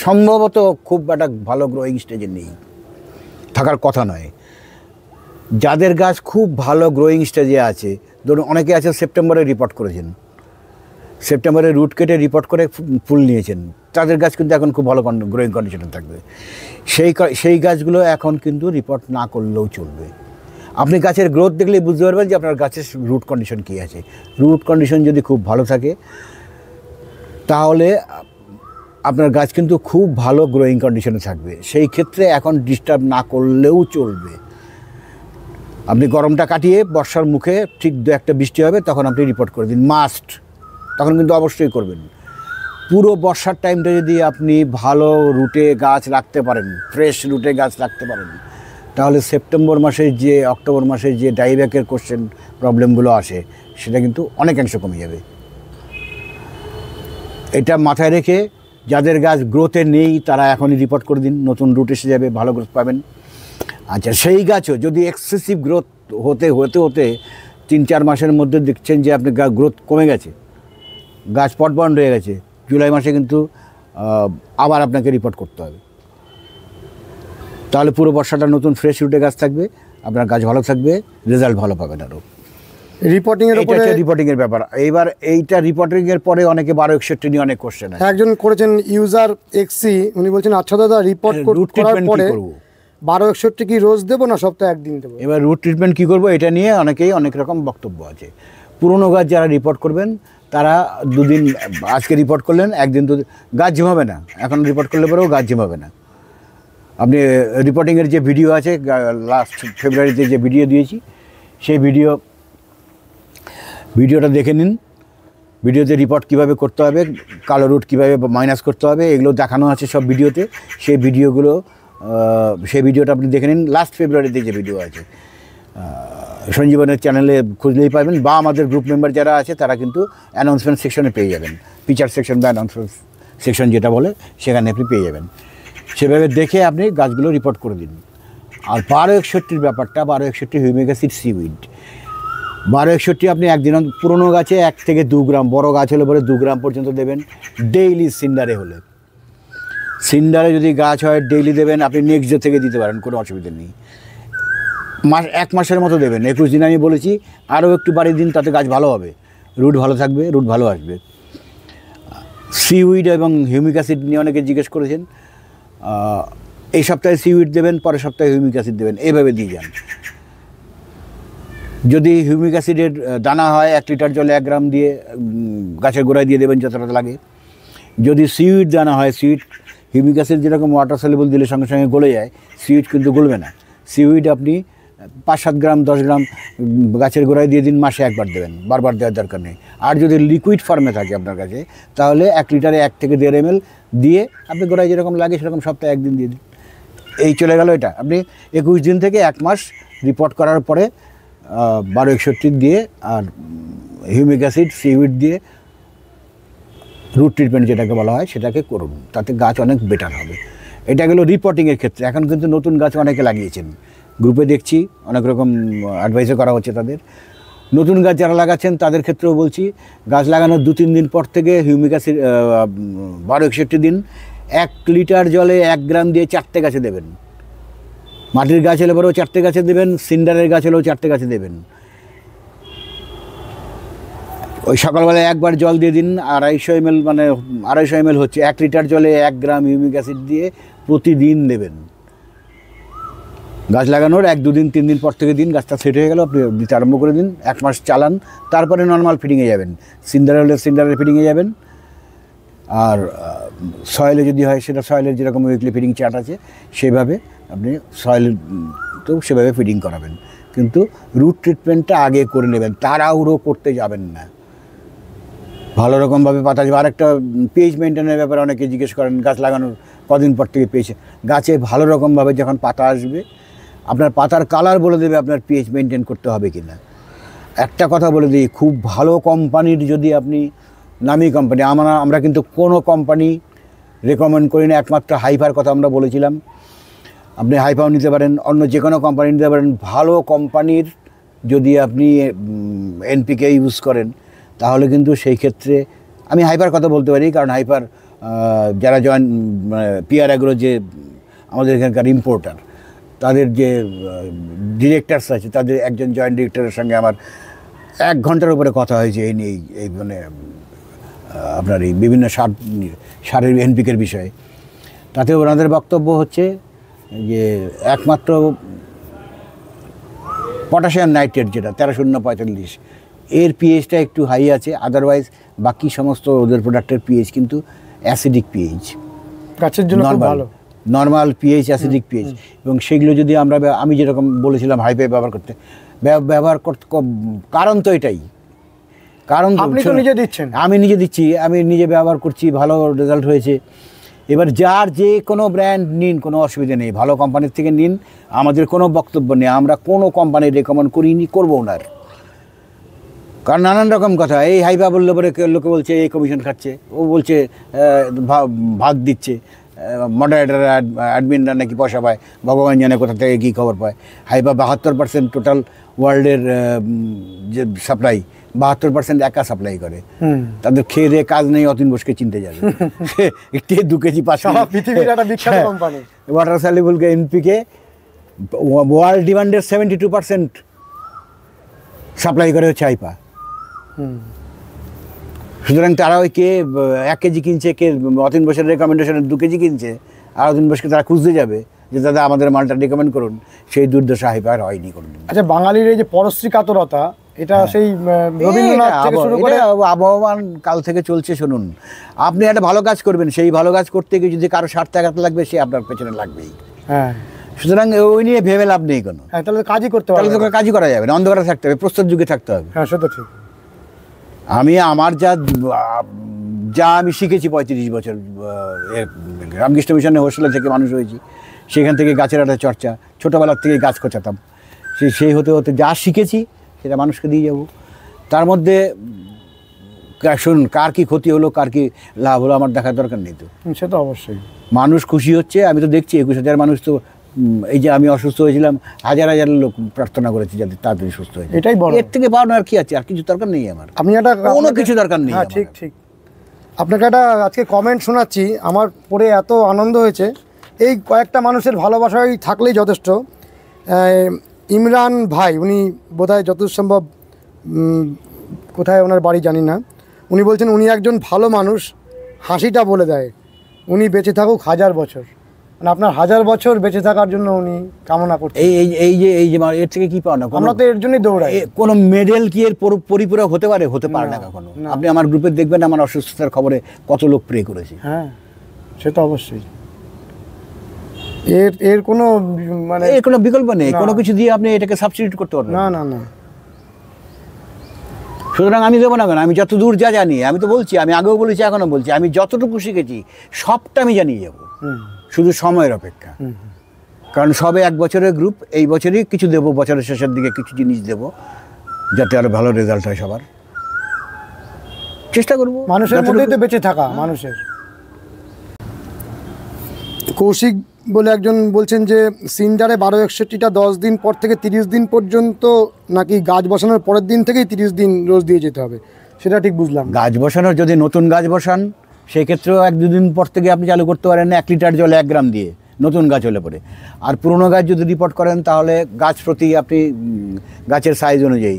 সম্ভবত খুব একটা ভালো গ্রোয়িং স্টেজে নেই, থাকার কথা নয়। যাদের গাছ খুব ভালো গ্রোয়িং স্টেজে আছে, ধরুন অনেকে আছে সেপ্টেম্বরে রিপোর্ট করেছেন, সেপ্টেম্বরে রুট কেটে রিপোর্ট করে ফুল নিয়েছেন, তাদের গাছ কিন্তু এখন খুব ভালো গ্রোয়িং কন্ডিশনে থাকবে। সেই গাছগুলো এখন কিন্তু রিপোর্ট না করলেও চলবে। আপনি গাছের গ্রোথ দেখলেই বুঝতে পারবেন যে আপনার গাছের রুট কন্ডিশন কী আছে। রুট কন্ডিশন যদি খুব ভালো থাকে, তাহলে আপনার গাছ কিন্তু খুব ভালো গ্রোয়িং কন্ডিশনে থাকবে। সেই ক্ষেত্রে এখন ডিস্টার্ব না করলেও চলবে। আপনি গরমটা কাটিয়ে বর্ষার মুখে ঠিক 2-1টা বৃষ্টি হবে, তখন আপনি রিপোর্ট করে দিন, মাস্ট। তখন কিন্তু অবশ্যই করবেন। পুরো বর্ষার টাইমটা যদি আপনি ভালো রুটে গাছ রাখতে পারেন, ফ্রেশ রুটে গাছ রাখতে পারেন, তাহলে সেপ্টেম্বর মাসে যে অক্টোবর মাসে যে ডাইব্যাকের কোশ্চেন প্রবলেমগুলো আসে সেটা কিন্তু অনেকাংশে কমে যাবে। এটা মাথায় রেখে যাদের গাছ গ্রোথে নেই তারা এখনই রিপোর্ট করে দিন, নতুন রুট এসে যাবে, ভালো গ্রোথ পাবেন। আচ্ছা, সেই গাছও যদি এক্সেসিভ গ্রোথ হতে 3-4 মাসের মধ্যে দেখছেন যে আপনি গ্রোথ কমে গেছে, গাছ পটবন্ড হয়ে গেছে, জুলাই মাসে কিন্তু আবার আপনাকে রিপোর্ট করতে হবে। তাহলে পুরো বর্ষাটা নতুন ফ্রেশ রুটে গাছ থাকবে, আপনার গাছ ভালো থাকবে, রেজাল্ট ভালো পাবেন। আরও রিপোর্টিংয়ের ব্যাপার। এইবার এইটা রিপোর্টিংয়ের পরে অনেকে 1261 নিয়ে অনেক কোশ্চেন আছে। একজন করেছেন ইউজার এক্সি, উনি বলছেন আচ্ছা দাদা রিপোর্ট করার পরে 1261 কি রোজ দেবো না সপ্তাহে একদিন দেবো? এবার রুট ট্রিটমেন্ট কী করবো এটা নিয়ে অনেকেই অনেক রকম বক্তব্য আছে। পুরনো গাছ যারা রিপোর্ট করবেন তারা 2 দিন, আজকে রিপোর্ট করলেন, একদিন 2 দিন গাছ ঝিমাবে না। এখন রিপোর্ট করলে পরেও গাছ ঝিমাবে না। আপনি রিপোর্টিংয়ের যে ভিডিও আছে, লাস্ট ফেব্রুয়ারিতে যে ভিডিও দিয়েছি, সেই ভিডিওটা দেখে নিন। ভিডিওতে রিপোর্ট কীভাবে করতে হবে, কালো রুট কীভাবে মাইনাস করতে হবে, এগুলো দেখানো আছে সব ভিডিওতে। সেই ভিডিওটা আপনি দেখে নিন। লাস্ট ফেব্রুয়ারিতে যে ভিডিও আছে সঞ্জীবনের চ্যানেলে খুঁজলেই পাবেন, বা আমাদের গ্রুপ মেম্বার যারা আছে তারা কিন্তু অ্যানাউন্সমেন্ট সেকশনে পেয়ে যাবেন। ফিচার সেকশন বা অ্যানাউন্সমেন্ট সেকশন যেটা বলে সেখানে আপনি পেয়ে যাবেন। সেভাবে দেখে আপনি গাছগুলো রিপোর্ট করে দিন। আর 1261 ব্যাপারটা, 1261 হিউমিক অ্যাসিড সিউইড, 1261 আপনি একদিন পুরনো গাছে 1 থেকে 2 গ্রাম, বড় গাছ হলে পরে 2 গ্রাম পর্যন্ত দেবেন ডেইলি। সিন্ডারে হলে, সিন্ডারে যদি গাছ হয় ডেইলি দেবেন। আপনি নেক্সট ডে থেকে দিতে পারেন, কোনো অসুবিধা নেই। 1 মাসের মতো দেবেন। 21 দিন আমি বলেছি, আরও একটু বাড়িয়ে দিন, তাতে গাছ ভালো হবে, রুট ভালো থাকবে, রুট ভালো আসবে। সিউইড এবং হিউমিক অ্যাসিড নিয়ে অনেকে জিজ্ঞেস করেছেন। এই সপ্তাহে সিউইড দেবেন, পরের সপ্তাহে হিউমিক অ্যাসিড দেবেন, এইভাবে দিয়ে যান। যদি হিউমিক অ্যাসিডের দানা হয় 1 লিটার জলে 1 গ্রাম দিয়ে গাছের গোড়ায় দিয়ে দেবেন যতটা লাগে। যদি সিউইড দানা হয়, হিউমিক অ্যাসিড যেরকম ওয়াটার সলিবল দিলে সঙ্গে সঙ্গে গলে যায়, সিউইড কিন্তু গলবে না। সিউইড আপনি 5-7 গ্রাম 10 গ্রাম গাছের গোড়ায় দিয়ে দিন, মাসে 1 বার দেবেন, বারবার দেওয়ার দরকার নেই। আর যদি লিকুইড ফর্মে থাকে আপনার কাছে, তাহলে 1 লিটারে 1 থেকে 1.5 ml দিয়ে আপনি গোড়ায় যেরকম লাগে সেরকম সপ্তাহে 1 দিন দিয়ে দিন। এই চলে গেল এটা। আপনি 21 দিন থেকে 1 মাস রিপোর্ট করার পরে 1261 দিয়ে আর হিউমিক অ্যাসিড সিউইড দিয়ে রুট ট্রিটমেন্ট যেটাকে বলা হয় সেটাকে করুন, তাতে গাছ অনেক বেটার হবে। এটা গেল রিপোর্টিংয়ের ক্ষেত্রে। এখন কিন্তু নতুন গাছ অনেকে লাগিয়েছেন, গ্রুপে দেখছি অনেক রকম অ্যাডভাইসও করা হচ্ছে তাদের। নতুন গাছ যারা লাগাচ্ছেন তাদের ক্ষেত্রেও বলছি, গাছ লাগানোর 2-3 দিন পর থেকে হিউমিক অ্যাসিড 1261 দিন 1 লিটার জলে 1 গ্রাম দিয়ে 4টে গাছে দেবেন। মাটির গাছ হলে পরেও 4টে গাছে দেবেন, সিন্ডারের গাছ হলেও 4টে গাছে দেবেন। ওই সকালবেলায় 1 বার জল দিয়ে দিন, 250 ml, মানে 250 ml হচ্ছে 1 লিটার জলে 1 গ্রাম হিউমিক অ্যাসিড দিয়ে প্রতিদিন দেবেন। গাছ লাগানোর 1-2 দিন 3 দিন পর থেকে দিন, গাছটা সেট হয়ে গেল, আপনি দিতে আরম্ভ করে দিন। 1 মাস চালান, তারপরে নর্মাল ফিডিংয়ে যাবেন। সিন্ডারে হলে সিন্ডারের ফিডিংয়ে যাবেন। আর সয়েলে যদি হয় সেটা সয়েলের যেরকম উইকলি ফিডিং চার্ট আছে সেভাবে আপনি সয়েল তো সেভাবে ফিডিং করাবেন। কিন্তু রুট ট্রিটমেন্টটা আগে করে নেবেন, তাড়াহুড়ো করতে যাবেন না। ভালো রকমভাবে পাতা আসবে। আর একটা পিএইচ মেনটেনের ব্যাপারে অনেকে জিজ্ঞেস করেন, গাছ লাগানোর কদিন পর থেকে পিএইচ, গাছে ভালো রকমভাবে যখন পাতা আসবে আপনার পাতার কালার বলে দেবে আপনার পিএইচ মেনটেন করতে হবে কি না। একটা কথা বলে দিই, খুব ভালো কোম্পানির যদি আপনি, নামি কোম্পানি, আমরা কিন্তু কোনো কোম্পানি রেকমেন্ড করি না, একমাত্র হাইপার কথা আমরা বলেছিলাম। আপনি হাইপাও নিতে পারেন, অন্য যে কোনো কোম্পানি নিতে পারেন। ভালো কোম্পানির যদি আপনি এনপিকে ইউজ করেন তাহলে কিন্তু সেই ক্ষেত্রে আমি হাইপার কথা বলতে পারি, কারণ হাইপার যারা জয়েন পিআর অ্যাগ্রো যে আমাদের এখানকার ইম্পোর্টার, তাদের যে ডিরেক্টরস আছে, তাদের একজন জয়েন্ট ডিরেক্টরের সঙ্গে আমার 1 ঘন্টার উপরে কথা হয়েছে এই নিয়ে, এই মানে আপনার এই বিভিন্ন সারের এনপিকের বিষয়ে। তাতে ওনাদের বক্তব্য হচ্ছে যে একমাত্র পটাশিয়াম নাইট্রেট যেটা 13-0-45 এর পিএইচটা একটু হাই আছে, আদারওয়াইজ বাকি সমস্ত ওদের প্রোডাক্টের পিএইচ কিন্তু অ্যাসিডিক পিএইচ, গাছের জন্য খুব ভালো নর্মাল পিএইচ, অ্যাসিডিক পিএইচ। এবং সেগুলো যদি আমি যেরকম বলেছিলাম হাইপে ব্যবহার করতে কারণ তো এটাই, কারণ আপনি তো নিজে দিচ্ছেন। আমি নিজে দিচ্ছি, আমি নিজে ব্যবহার করছি, ভালো রেজাল্ট হয়েছে। এবার যার যে কোনো ব্র্যান্ড নিন, কোনো অসুবিধা নেই, ভালো কোম্পানির থেকে নিন, আমাদের কোনো বক্তব্য নেই, আমরা কোনো কোম্পানি রেকমেন্ড করিনি, করবো না। কারণ নানান রকম কথা, এই হাইবা বললে পরে লোকে বলছে এই কমিশন খাচ্ছে, ও বলছে ভাগ দিচ্ছে, মডারেটার অ্যাডমিনরা নাকি পয়সা পায়, ভগবান জানে কোথা থেকে কী খবর পায়। হাইবা 72% টোটাল ওয়ার্ল্ডের যে সাপ্লাই, 72% একা সাপ্লাই করে। তাদের খেয়ে দিয়ে কাজ নেই, অতীন বোসকে চিনতে যাবে, 2 কেজি 5 পৃথিবীর একটা বিখ্যাত কোম্পানি। ওয়াটার সলিউবলকে এনপিকে ওয়ার্ল্ড ডিমান্ডের 72% সাপ্লাই করে হচ্ছে হাইপা। সুতরাং তারা ওই কে 1 কেজি কিনছে, কে অতীন বোসের রেকমেন্ডেশনের 2 কেজি কিনছে, আর অতীন বোসকে তারা খুঁজতে যাবে যে দাদা আমাদের মালটা রেকমেন্ড করুন, সেই দুর্দশা হাইপা আর হয়নি করুন। আচ্ছা, বাঙালির এই যে পরশ্রী কাতরতা, এটা সেই রবীন্দ্রনাথ থেকে শুরু করে আবহমান কাল থেকে চলছে। শুনুন, আপনি একটা ভালো কাজ করবেন, সেই ভালো কাজ করতে গিয়ে যদি কারো স্বার্থে আঘাত লাগবে, সে আপনার পেছনে লাগবেই। হ্যাঁ, সুতরাং ওই নিয়ে ভেবে লাভ নেই কোনো। হ্যাঁ, তাহলে কাজই করতে তাহলে হবে, তো কাজই করা যাবে না, অন্ধকারে থাকতে হবে, প্রস্তুত যুগে থাকতে হবে। হ্যাঁ, সেটা ঠিক। আমি আমার যা আমি শিখেছি 35 বছর, রামকৃষ্ণ মিশনে হোস্টেলে থেকে মানুষ হয়েছি, সেখান থেকে গাছের একটা চর্চা, ছোটোবেলার থেকে গাছ খোঁচাতাম, সেই হতে হতে যা শিখেছি সেটা মানুষকে দিয়ে যাব। তার মধ্যে শুনুন, কার কী ক্ষতি হলো, কার কী লাভ হলো, আমার দেখার দরকার নেই তো। সে তো অবশ্যই। মানুষ খুশি হচ্ছে, আমি তো দেখছি 21,000 মানুষ তো, এই যে আমি অসুস্থ হয়েছিলাম, হাজার হাজার লোক প্রার্থনা করেছি যাতে তাড়াতাড়ি সুস্থ হয়ে যায়। এটাই বড়। এর থেকে পাওয়ানো আর কি আছে? আর কিছু দরকার নেই আমার, আপনি একটা কোনো কিছু দরকার নেই। হ্যাঁ, ঠিক ঠিক। আপনাকে একটা আজকে কমেন্ট শোনাচ্ছি, আমার পড়ে এত আনন্দ হয়েছে। এই কয়েকটা মানুষের ভালোবাসাই থাকলেই যথেষ্ট। ইমরান ভাই, উনি বোধহয় যতদূর সম্ভব কোথায় ওনার বাড়ি জানি না, উনি বলছেন উনি একজন ভালো মানুষ, হাসিটা বলে দেয়, উনি বেঁচে থাকুক 1000 বছর। মানে আপনার 1000 বছর বেঁচে থাকার জন্য উনি কামনা করছেন। এই যে এর থেকে কি পাও না? আমরা তো এর জন্যই দৌড়াই। কোনো মেডেল কি এর পরিপূরক হতে পারে? হতে পারে না কখনো। আপনি আমার গ্রুপে দেখবেন আমার অসুস্থতার খবরে কত লোক প্রে করেছে। হ্যাঁ, সে তো অবশ্যই। এর কোনো মানে এর কোনো বিকল্প নেই, কোনো কিছু দিয়ে আপনি এটাকে সাবস্টিটিউট করতে পারবেন না। না না। সুতরাং আমি দেবো না কেন? আমি যতদূর যা জানি, আমি তো বলছি, আমি আগেও বলেছি, এখনও বলছি, আমি যতটুকু শিখেছি সবটা আমি জানিয়ে যাবো, শুধু সময়ের অপেক্ষা। কারণ সবে 1 বছরের গ্রুপ, এই বছরই কিছু দেবো, বছরের শেষের দিকে কিছু জিনিস দেবো, যাতে আরো ভালো রেজাল্ট হয় সবার। চেষ্টা করবো। মানুষের মধ্যেই তো বেঁচে থাকা, মানুষের। কৌশিক বলে একজন বলছেন যে সিন্ডারে 1261টা 10 দিন পর থেকে 30 দিন পর্যন্ত নাকি গাছ বসানোর পরের দিন থেকেই 30 দিন রোজ দিয়ে যেতে হবে, সেটা ঠিক বুঝলাম। গাছ বসানোর, যদি নতুন গাছ বসান সেই ক্ষেত্রেও 1-2 দিন পর থেকে আপনি চালু করতে পারেন, 1 লিটার জলে 1 গ্রাম দিয়ে, নতুন গাছ হলে পরে। আর পুরনো গাছ যদি রিপোর্ট করেন তাহলে গাছ প্রতি আপনি গাছের সাইজ অনুযায়ী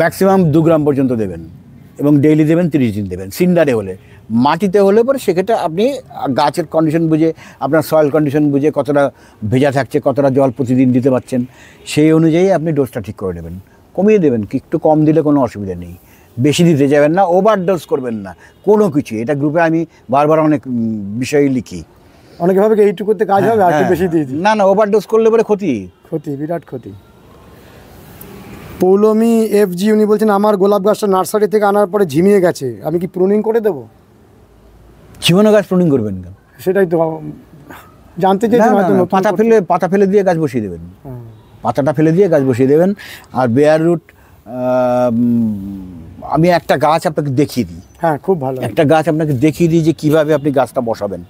ম্যাক্সিমাম 2 গ্রাম পর্যন্ত দেবেন, এবং ডেইলি দেবেন, 30 দিন দেবেন। সিন্ডারে হলে, মাটিতে হলে পরে সেক্ষেত্রে আপনি গাছের কন্ডিশন বুঝে, আপনার সয়েল কন্ডিশন বুঝে, কতটা ভেজা থাকছে, কতটা জল প্রতিদিন দিতে পারছেন, সেই অনুযায়ী আপনি ডোজটা ঠিক করে নেবেন, কমিয়ে দেবেন। একটু কম দিলে কোনো অসুবিধা নেই, বেশি দিতে যাবেন না, ওভারডোজ করবেন না কোনো কিছু। এটা গ্রুপে আমি বারবার অনেক বিষয় লিখি। অনেকে ভাবে এইটুকুতে কাজ হবে, আর একটু বেশি দিয়ে দিই। না, ওভারডোজ করলে পরে ক্ষতি, বিরাট ক্ষতি। পৌলমী FG, উনি বলছেন আমার গোলাপ গাছটা নার্সারি থেকে আনার পরে ঝিমিয়ে গেছে, আমি কি প্রুনিং করে দেবো? জীবনে গাছ প্রুনিং করবেন না, সেটাই তো জানতে চাইছি। পাতা ফেলে দিয়ে গাছ বসিয়ে দেবেন, পাতাটা ফেলে দিয়ে গাছ বসিয়ে দেবেন। আর বেয়ার রুট, আমি একটা গাছ আপনাকে দেখিয়ে দিই। হ্যাঁ, খুব ভালো। একটা গাছ আপনাকে দেখিয়ে দিই যে কিভাবে আপনি গাছটা বসাবেন।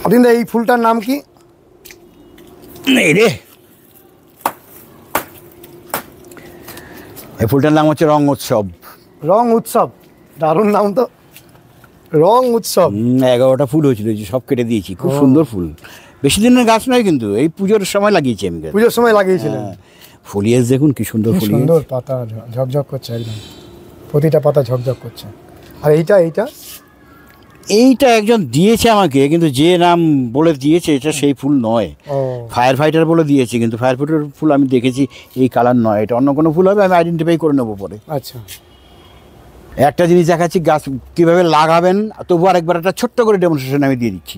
অতীন, এই ফুলটার নাম কি? এই ফুলটার নাম হচ্ছে রং উৎসব। রং উৎসব, দারুণ নাম তো, রং উৎসব। 11টা ফুল হয়েছিল, সব কেটে দিয়েছি। খুব সুন্দর ফুল, বেশি দিনের গাছ নয় কিন্তু, এই পুজোর সময় লাগিয়েছি আমি। পুজোর সময় লাগিয়েছিলেন? ফলিয়েজ দেখুন কি সুন্দর ফলিয়েজ, সুন্দর পাতা ঝকঝক করছে, একদম প্রতিটা পাতা ঝকঝক করছে। আর এইটা একজন দিয়েছে আমাকে, কিন্তু যে নাম বলে দিয়েছে এটা সেই ফুল নয়, ফায়ার ফাইটার বলে দিয়েছে। কিন্তু ফায়ার ফাইটার ফুল আমি দেখেছি এই কালার নয়, এটা অন্য কোনো ফুল হবে, আমি আইডেন্টিফাই করে নেবো পরে। আচ্ছা, একটা জিনিস দেখাচ্ছি, গাছ কীভাবে লাগাবেন, তবু আরেকবার একটা ছোট্ট করে ডেমনস্ট্রেশন আমি দিয়ে দিচ্ছি।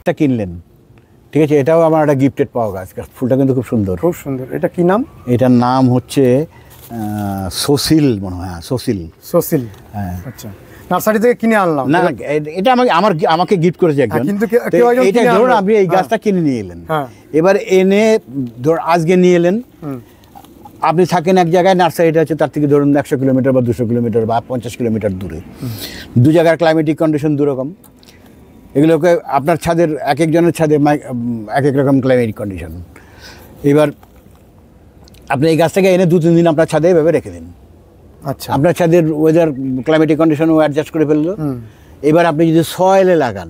এটা কিনলেন, ঠিক আছে, এটাও আমার একটা গিফটেড পাওয়া গাছ। ফুলটা কিন্তু খুব সুন্দর, খুব সুন্দর। এটা কি নাম? এটার নাম হচ্ছে সোসিল, মনে হয়। সোসিল। হ্যাঁ, আচ্ছা। নার্সারি থেকে কিনে আনলাম। না এটা আমাকে গিফট করেছে একজন, কিন্তু তো কেউ একজন এটা কিনে ধরুন আনলো। আপনি এই গাছটা কিনে নিয়ে এলেন, হ্যাঁ। এবার এনে ধর আজকে নিয়ে এলেন, আপনি থাকেন এক জায়গায়, নার্সারিটা হচ্ছে তার থেকে ধরুন 100 কিলোমিটার বা 200 কিলোমিটার বা 50 কিলোমিটার দূরে, দু জায়গার ক্লাইমেটিক কন্ডিশন দুরকম। এগুলোকে আপনার ছাদের এক একজনের ছাদে এক এক রকম ক্লাইমেটিক কন্ডিশন। এবার আপনি এই গাছটাকে এনে 2-3 দিন আপনার ছাদে এভাবে রেখে দিন। আচ্ছা, আপনার ছাদের ওয়েদার ক্লাইমেটিক কন্ডিশনও অ্যাডজাস্ট করে ফেললো। এবার আপনি যদি সয়েলে লাগান,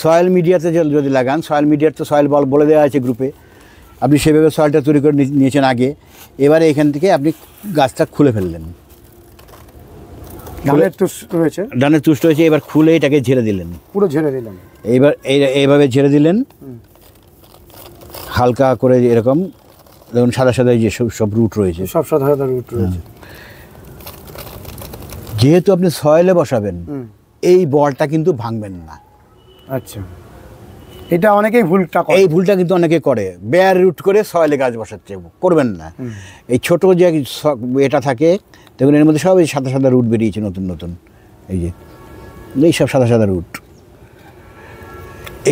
সয়েল মিডিয়াতে যদি লাগান, সয়েল মিডিয়ার তো সয়েল বলে দেওয়া আছে গ্রুপে, আপনি সেভাবে সয়েলটা তৈরি করে নিয়েছেন আগে। এবারে এখান থেকে আপনি গাছটা খুলে ফেললেন, ডালের তুষ্ট রয়েছে, ডানের তুষ্ট হয়েছে, এবার খুলে এটাকে ঝেড়ে দিলেন, পুরো ঝেড়ে দিলাম। এইবার এইভাবে ঝেড়ে দিলেন হালকা করে, এরকম দেখুন সাদা সাদা যে সব রুট রয়েছে, সব সাদা সাদা রুট রয়েছে। যেহেতু আপনি সয়েলে বসাবেন, এই বলটা কিন্তু ভাঙবেন না। আচ্ছা, এটা অনেকেই ভুলটা করে। এই ভুলটা কিন্তু অনেকে করে, বেয়ার রুট করে সয়েলে গাছ বসাচ্ছে, করবেন না। এই ছোট যে এটা থাকে দেখুন, এর মধ্যে সব এই সাদা সাদা রুট বেরিয়েছে নতুন নতুন, এই যে এই সব সাদা সাদা রুট,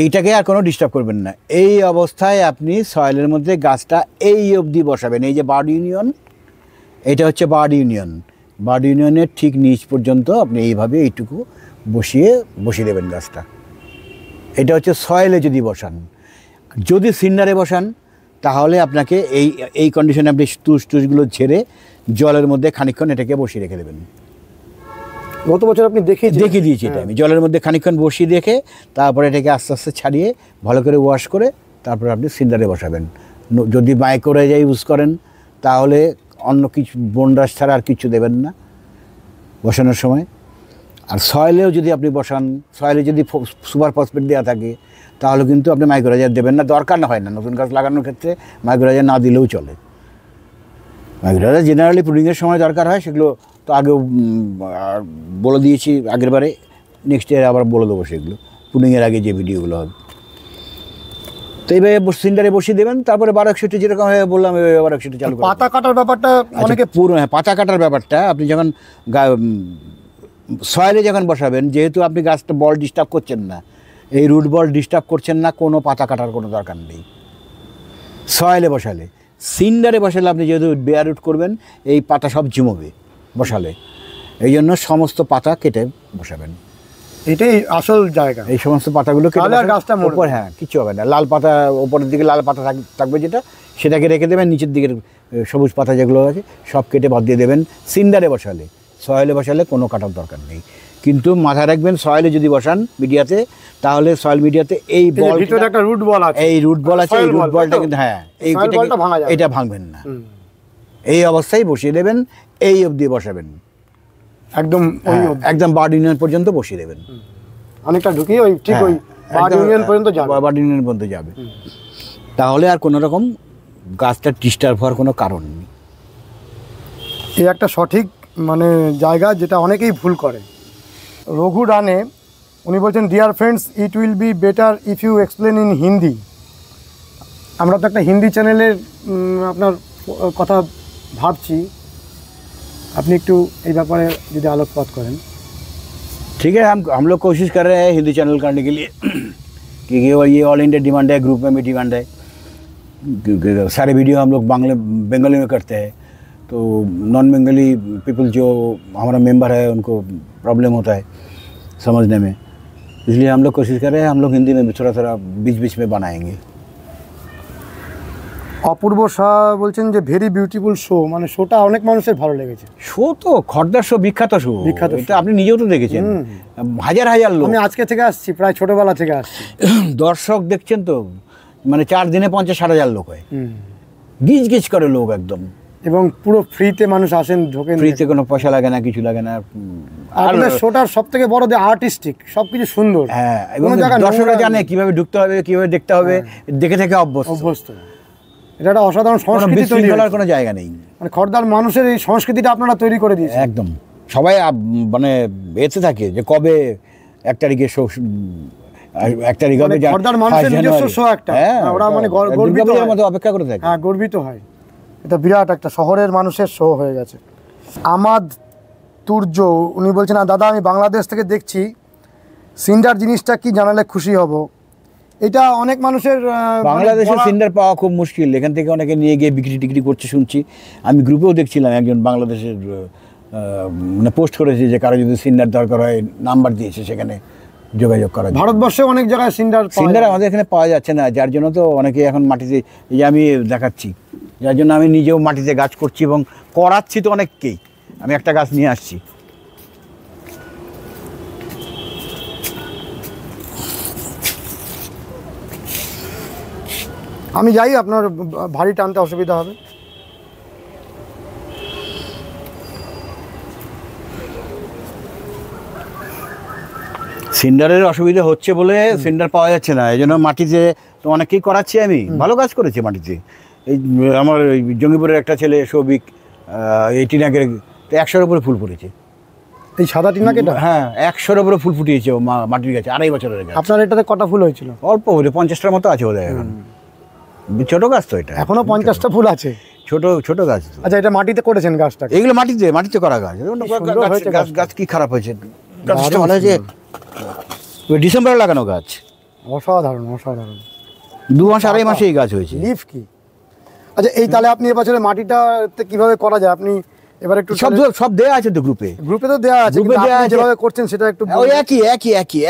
এইটাকে আর কোনো ডিস্টার্ব করবেন না। এই অবস্থায় আপনি সয়েলের মধ্যে গাছটা এই অবধি বসাবেন। এই যে বার্ড ইউনিয়ন, এটা হচ্ছে বার্ড ইউনিয়ন, বার্ড ইউনিয়নের ঠিক নিচ পর্যন্ত আপনি এইভাবে এইটুকু বসিয়ে দেবেন গাছটা। এটা হচ্ছে সয়েলে যদি বসান। যদি সিন্ডারে বসান তাহলে আপনাকে এই কন্ডিশনে আপনি টুসগুলো ঝেড়ে জলের মধ্যে খানিকক্ষণ এটাকে বসিয়ে রেখে দেবেন। গত বছর আপনি দেখিয়ে দিয়েছি এটা আমি, জলের মধ্যে খানিকক্ষণ বসিয়ে রেখে তারপরে এটাকে আস্তে আস্তে ছাড়িয়ে ভালো করে ওয়াশ করে তারপরে আপনি সিন্ডারে বসাবেন। যদি মাইক্রোরাইজা ইউজ করেন তাহলে অন্য কিছু বনরাস ছাড়া আর কিছু দেবেন না বসানোর সময়। আর সয়েলেও যদি আপনি বসান, সয়েলে যদি সুপার ফসফেট দেওয়া থাকে তাহলে কিন্তু আপনি মাইক্রোরাইজার দেবেন না, দরকার না হয় না। নতুন গাছ লাগানোর ক্ষেত্রে মাইক্রোরাইজার না দিলেও চলে। মাইক্রোরাইজার জেনারেলি প্রুনিংয়ের সময় দরকার হয়, সেগুলো তো আগেও বলে দিয়েছি আগের বারে, নেক্সট ইয়ার আবার বলে দেবো সেগুলো প্রুনিংয়ের আগে যে ভিডিওগুলো হবে। তো এইভাবে সিন্ডারে বসিয়ে দেবেন, তারপরে 1261 যেরকম বললাম 1261 চালু করবেন। পাতা কাটার ব্যাপারটা অনেকে পুরো, হ্যাঁ, পাতা কাটার ব্যাপারটা আপনি যখন সয়েলে যখন বসাবেন, যেহেতু আপনি গাছটা বল ডিস্টার্ব করছেন না, এই রুট বল ডিস্টার্ব করছেন না, কোনো পাতা কাটার কোনো দরকার নেই সয়েলে বসালে। সিন্ডারে বসালে আপনি যেহেতু বেয়ার রুট করবেন, এই পাতা সব ঝিমোবে বসালে, এই জন্য সমস্ত পাতা কেটে বসাবেন। এটাই আসল জায়গা। এই সমস্ত পাতাগুলো কেটে গাছটা উপর, হ্যাঁ, কিছু হবে না। লাল পাতা উপরের দিকে লাল পাতা থাকবে যেটা, সেটাকে রেখে দেবেন। নিচের দিকের সবুজ পাতা যেগুলো আছে সব কেটে বাদ দিয়ে দেবেন সিন্ডারে বসালে। সয়েলে বসালে কোনো কাটার দরকার নেই। কিন্তু মাথায় রাখবেন, সয়েলে যদি বসান মিডিয়াতে, তাহলে সয়েল মিডিয়াতে এই বল, ভিতরে একটা রুট বল আছে, এই রুট বল আছে, এই রুট বলটা কিন্তু, হ্যাঁ, এটা ভাঙবেন না। এই অবস্থায় বসিয়ে দেবেন, এই অবধি বসাবেন, একদম বার্ড ইউনিয়ন পর্যন্ত বসিয়ে দেবেন। অনেকটা ঢুকিয়ে ওই ঠিক ওই বার্ড ইউনিয়ন পর্যন্ত যাবে, বার্ড ইউনিয়ন পর্যন্ত যাবে। তাহলে আর কোনো রকম গাছটা ডিস্টার্ব হওয়ার কোনো কারণ নেই। এই একটা সঠিক মানে জায়গা, যেটা অনেকেই ভুল করে। রঘু রানে উনি বলছেন, dear friends, it will be better if you explain in Hindi. আমরা তো একটা হিন্দি চ্যানেলের আপনার কথা ভাবছি, আপনি একটু এই ব্যাপারে যদি আলোকপাত করেন। ठीक है, हम लोग कोशिश कर रहे हैं हिंदी चैनल करने के लिए, क्योंकि ये ऑल इंडिया डिमांड है, ग्रुप में भी डिमांड है, क्योंकि सारे वीडियो हम लोग बंगाली में करते हैं, तो नॉन बंगाली पीपल जो हमारा मेंबर है उनको प्रॉब्लम होता है समझने में, इसलिए हम लोग कोशिश कर रहे हैं हम लोग हिंदी में भी थोड़ा थोड़ा बीच बीच में बनाएंगे। অপূর্ব শাহ বলছেন যে ভেরি বিউটিফুল শো, মানে শোটা অনেক মানুষের ভালো লেগেছে। শো তো খড়দার শো, বিখ্যাত শো, এটা আপনি নিজেও তো দেখেছেন, হাজার হাজার লোক। আমি আজকে থেকে আসছি, প্রায় ছোটবেলা থেকে আসছি। দর্শক দেখছেন তো, মানে 4 দিনে 50-60 হাজার লোক হয়, গিজ গিজ করে লোক একদম। এবং পুরো ফ্রিতে মানুষ আসেন, ঢোকেন, ফ্রিতে, কোনো পয়সা লাগে না, কিছু লাগে না। আর শোটার সব থেকে বড় যে আর্টিস্টিক, সবকিছু সুন্দর। হ্যাঁ, এবং দর্শকরা জানে কিভাবে ঢুকতে হবে, কিভাবে দেখতে হবে, দেখে থেকে অভ্যস্ত। এটা একটা অসাধারণ সংস্কৃতি তৈরি করার কোনো জায়গা নেই। মানে খড়দার মানুষের এই সংস্কৃতিটা আপনারা তৈরি করে দিয়েছেন একদম। সবাই মানে এতে থাকে যে কবে 1 তারিখে শো, 1 তারিখ হবে, খড়দার মানুষের নিজস্ব শো একটা, ওরা মানে গর্বিত হয়, মতো অপেক্ষা করে থাকে। হ্যাঁ, গর্বিত হয়। এটা বিরাট একটা শহরের মানুষের শো হয়ে গেছে। আমাদ তুর্য, উনি বলছেন দাদা আমি বাংলাদেশ থেকে দেখছি, সিন্ডার জিনিসটা কি জানালে খুশি হব। এটা অনেক মানুষের বাংলাদেশে সিন্ডার পাওয়া খুব মুশকিল, এখান থেকে অনেকে নিয়ে গিয়ে বিক্রি টিক্রি করছে শুনছি। আমি গ্রুপেও দেখছিলাম একজন বাংলাদেশের মানে পোস্ট করেছে যে কারো যদি সিন্ডার দরকার হয় নাম্বার দিয়েছে, সেখানে যোগাযোগ করা যায়। ভারতবর্ষে অনেক জায়গায় সিন্ডার আমাদের এখানে পাওয়া যাচ্ছে না, যার জন্য তো অনেকে এখন মাটিতে, এই যে আমি দেখাচ্ছি, যার জন্য আমি নিজেও মাটিতে গাছ করছি এবং করাচ্ছি তো অনেককেই। আমি একটা গাছ নিয়ে আসছি। আমি যাই, আপনার ভারী টানতে অসুবিধা হবে। সিন্ডারের অসুবিধা হচ্ছে বলে সিন্ডার পাওয়া যাচ্ছে না, এই জন্য মাটিতে তো অনেকেই করাচ্ছি। আমি ভালো কাজ করেছি মাটিতে। এই আমার জঙ্গিপুরের একটা ছেলে সৌভিক, এই টিনাকের 100-এর উপরে ফুল ফুটেছে। এই সাদা টিনাকেটা? হ্যাঁ, 100-এর উপরে ফুল ফুটিয়েছে ও মাটির গাছে, 2.5 বছরের গাছ। আপনার এটাতে কটা ফুল হয়েছিল? অল্প হলে 50টার মতো আছে বোধহয় এখন। ছোট গাছ তো এটা, এখনো 50টা ফুল আছে? ছোট গাছ। আচ্ছা, এটা মাটিতে করেছেন গাছটা? এগুলো মাটিতে করা গাছ। গাছ কি খারাপ হয়েছে? গাছটা ভালো হয়েছে, ডিসেম্বরে লাগানো গাছ। অসাধারণ। 2 মাস 2.5 মাসে এই গাছ হয়েছে। লিফ কি? আচ্ছা, এই তাহলে আপনি এবছরে মাটিটাতে কিভাবে করা যায়, আপনি এবার একটু সব দেয়া আছে তো গ্রুপে তো দেওয়া আছে, কিন্তু আপনি যেভাবে করছেন সেটা একটু ওই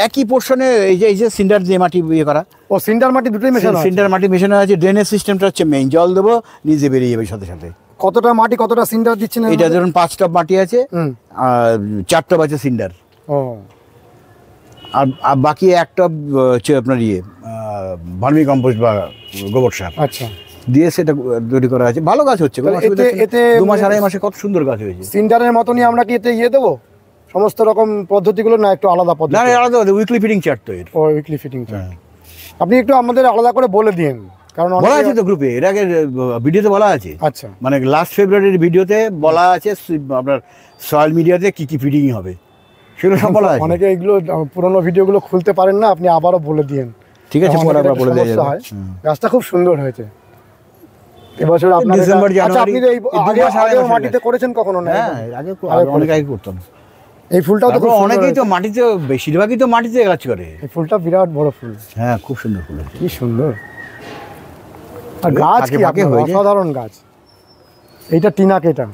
একই পোর্শনে। এই যে সিন্ডার দিয়ে মাটি ইয়ে করা, সিন্ডার মাটি দুটোই মেশানো? সিন্ডার মাটি মেশানো আছে। ড্রেনেজ সিস্টেমটা হচ্ছে মেইন, জল দেবো নিজে বেরিয়ে যাবে সাথে সাথে। কতটা মাটি কতটা সিন্ডার দিচ্ছেন? এটা ধরুন 5 টব মাটি আছে, আর 4 টব আছে সিন্ডার। ও, আর বাকি 1 টব হচ্ছে আপনার ভার্মি কম্পোস্ট বা গোবর সার। আচ্ছা, দিয়ে সেটা তৈরি করা আছে। ভালো গাছ হচ্ছে, এতে 2 মাস 2.5 মাসে কত সুন্দর গাছ হয়েছে। সিন্ডারের মতনই আমরা কি এতে দেবো সমস্ত রকম পদ্ধতিগুলো, না একটু আলাদা পদ্ধতি? না, আলাদা উইকলি ফিডিং চার্ট তো এর। ও, উইকলি ফিডিং চার্ট। আপনি একটু আমাদের আলাদা করে বলে দিন, কারণ বলা আছে তো গ্রুপে, এর আগে ভিডিওতে বলা আছে। আচ্ছা, মানে লাস্ট ফেব্রুয়ারির ভিডিওতে বলা আছে আপনার সয়েল মিডিয়াতে কি ফিডিং হবে, সেগুলো সব বলা আছে। অনেকে এগুলো পুরোনো ভিডিওগুলো খুলতে পারেন না, আপনি আবারও বলে দিন। ঠিক আছে, বলে দেওয়া যাবে। গাছটা খুব সুন্দর হয়েছে এবছর। আপনার ডিসেম্বর জানুয়ারি আগে মাটিতে করেছেন কখনো? না, আগে অনেক আগে করতাম। এই ফুলটাও তো অনেকেই তো মাটিতে, বেশিরভাগই তো মাটিতে গাছ করে। এই ফুলটা বিরাট বড় ফুল। হ্যাঁ, খুব সুন্দর ফুল, কি সুন্দর। আর গাছ কি অসাধারণ গাছ। এইটা টিনাকেটা।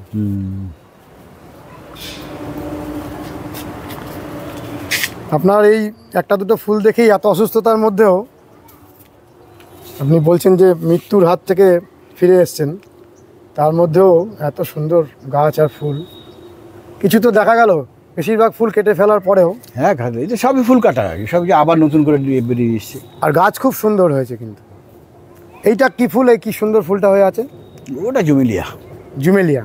আপনার এই একটা দুটো ফুল দেখেই এত অসুস্থতার মধ্যেও আপনি বলছেন যে মৃত্যুর হাত থেকে ফিরে এসছেন, তার মধ্যেও এত সুন্দর গাছ আর ফুল। কিছু তো দেখা গেল বেশিরভাগ ফুল কেটে ফেলার পরেও। হ্যাঁ, এই যে সবই ফুল কাটা, সব যে আবার নতুন করে বেরিয়ে এসছে। আর গাছ খুব সুন্দর হয়েছে। কিন্তু এইটা কি ফুল? এই কি সুন্দর ফুলটা হয়ে আছে? ওটা জুমেলিয়া।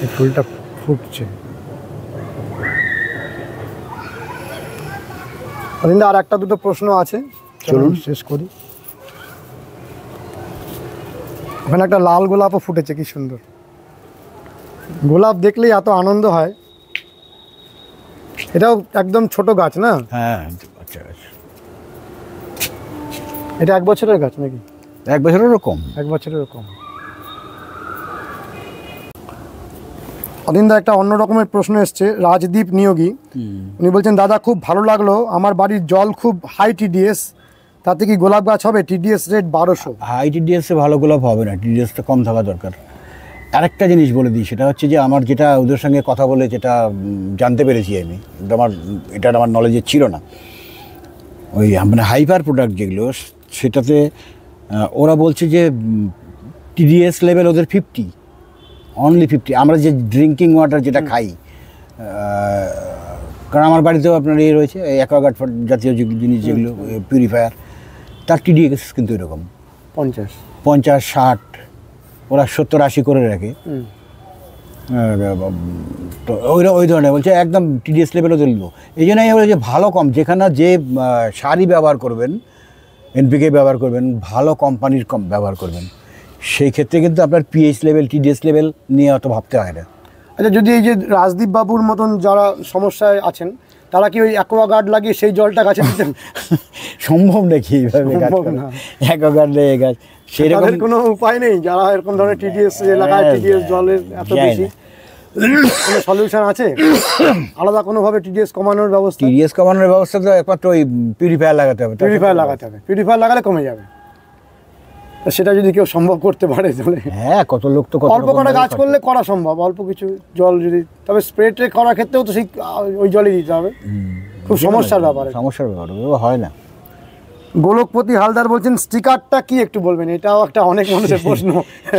এই ফুলটা ফুটছে। আর একটা দুটো প্রশ্ন আছে, চলুন শেষ করি। ওখানে একটা লাল গোলাপও ফুটেছে, কি সুন্দর। গোলাপ দেখলেই এত আনন্দ হয়। এটাও একদম ছোট গাছ না? হ্যাঁ, বাচ্চা গাছ। এটা 1 বছরের গাছ নাকি? 1 বছরেরও কম। 1 বছরেরও কম। অদিনদা, একটা অন্য রকমের প্রশ্ন এসছে, রাজদীপ নিয়োগী। উনি বলছেন দাদা খুব ভালো লাগলো, আমার বাড়ির জল খুব হাই টিডিএস, তাতে কি গোলাপ গাছ হবে? TDS rate 1200। হাই টিডিএসে ভালো গোলাপ হবে না, টিডিএসটা কম থাকা দরকার। আরেকটা জিনিস বলে দিই, সেটা হচ্ছে যে আমার যেটা ওদের সঙ্গে কথা বলে যেটা জানতে পেরেছি আমি, এটা আমার নলেজে ছিল না। ওই মানে হাইপার প্রোডাক্ট যেগুলো, সেটাতে ওরা বলছে যে টিডিএস লেভেল ওদের 50, অনলি 50। আমরা যে ড্রিঙ্কিং ওয়াটার যেটা খাই, কারণ আমার বাড়িতেও আপনার রয়েছে অ্যাকোয়াগার্ড জাতীয় জিনিস যেগুলো পিউরিফায়ার, তার টিডিএস কিন্তু এরকম 50, 60, ওরা 70-80 করে রাখে। তো ওই ধরনের বলছে একদম টিডিএস লেভেলও তুলব। এই জন্যই বলে যে ভালো কম, যেখানে যে সারই ব্যবহার করবেন, এনপিকে ব্যবহার করবেন, ভালো কোম্পানির ব্যবহার করবেন, সেই ক্ষেত্রে কিন্তু আপনার পিএইচ লেভেল, টিডিএস লেভেল নিয়ে অত ভাবতে হয় না। আচ্ছা, যদি এই যে রাজদীপ বাবুর মতন যারা সমস্যায় আছেন, তারা কি ওই অ্যাকোয়াগার্ড লাগিয়ে সেই জলটা গাছে দিতেন? সম্ভব নাকি এইভাবে অ্যাকোয়াগার্ড লেগে গাছ? সেরকম কোনো উপায় নেই যারা এরকম ধরনের টিডিএস এলাকায়, টিডিএস জলের এত বেশি। কোনো সলিউশন আছে আলাদা কোনোভাবে টিডিএস কমানোর ব্যবস্থা? টিডিএস কমানোর ব্যবস্থা তো একমাত্র ওই পিউরিফায়ার লাগাতে হবে। পিউরিফায়ার লাগাতে হবে, পিউরিফায়ার লাগালে কমে যাবে। তা সেটা যদি কেউ সম্ভব করতে পারে তাহলে হ্যাঁ, কত লোক তো অল্প কটা গাছ করলে করা সম্ভব, অল্প কিছু জল যদি, তবে স্প্রে ট্রে করার ক্ষেত্রেও তো সেই ওই জলই দিতে হবে, খুব সমস্যার ব্যাপার। সমস্যার ব্যাপার হয় না। গোলকপতি হালদার বলছেন স্টিকারটা কি একটু বলবেন, এটাও একটা অনেক মানুষের প্রশ্ন।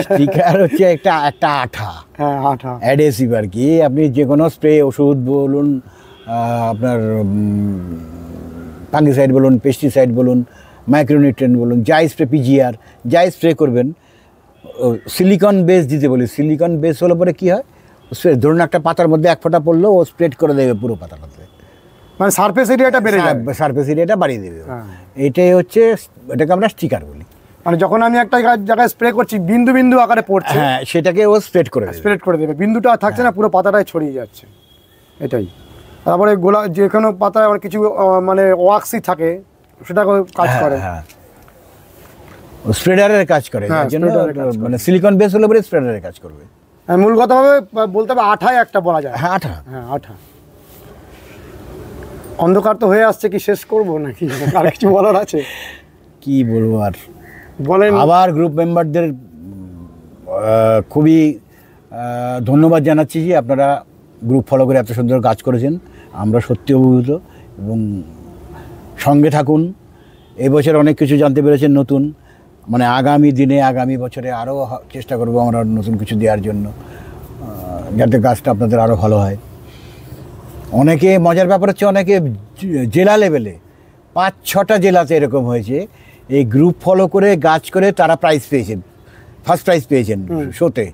স্টিকার হচ্ছে একটা আঠা, হ্যাঁ আঠা অ্যাডহেসিভ আর কি। আপনি যে কোনো স্প্রে, ওষুধ বলুন, আপনার ফাঙ্গিসাইড বলুন, পেস্টিসাইড বলুন, মাইক্রোনিউট্রিয়েন্ট বলুন, যা স্প্রে, পিজিআর যা স্প্রে করবেন, সিলিকন বেস দিতে বলি। সিলিকন বেস হলে পরে কী হয়, ধরুন একটা পাতার মধ্যে এক ফোঁটা পড়লো, ও স্প্রেড করে দেবে পুরো পাতাটাতে, মানে সারফেস এরিয়াটা বেড়ে যাবে, সারফেস এরিয়াটা বাড়িয়ে দেবে। এটাই হচ্ছে, এটাকে আমরা স্টিকার বলি। মানে যখন আমি একটা জায়গায় স্প্রে করছি বিন্দু বিন্দু আকারে পড়ছে, হ্যাঁ, সেটাকে ও স্প্রেড করে দেবে, স্প্রেড করে দেবে, বিন্দুটা থাকছে না, পুরো পাতাটায় ছড়িয়ে যাচ্ছে, এটাই। তারপরে যে কোনো পাতায় আমার কিছু মানে ওয়াক্সি থাকে, সেটা কাজ করে, হ্যাঁ স্প্রেডারের কাজ করে, হ্যাঁ, জন্য স্প্রেডারের কাজ করে। মানে সিলিকন বেস হলে পরে স্প্রেডারের কাজ করবে। মূলগতভাবে বলতে হবে আঠায় একটা বলা যায়। হ্যাঁ, আঠা। হ্যাঁ আঠা। অন্ধকার তো হয়ে আসছে, কি শেষ করবো নাকি আর কিছু বলার আছে? কি বলবো আর বলেন। আবার গ্রুপ মেম্বারদের খুবই ধন্যবাদ জানাচ্ছি যে আপনারা গ্রুপ ফলো করে এত সুন্দর কাজ করেছেন। আমরা সত্যি অভিভূত, এবং সঙ্গে থাকুন। এবছর অনেক কিছু জানতে পেরেছেন নতুন, মানে আগামী দিনে, আগামী বছরে আরও চেষ্টা করবো আমরা নতুন কিছু দেওয়ার জন্য, যাতে কাজটা আপনাদের আরও ভালো হয়। অনেকে, মজার ব্যাপার হচ্ছে, অনেকে জেলা লেভেলে 5-6টা জেলাতে এরকম হয়েছে, এই গ্রুপ ফলো করে গাছ করে তারা প্রাইজ পেয়েছেন, ফার্স্ট প্রাইজ পেয়েছেন শোতে,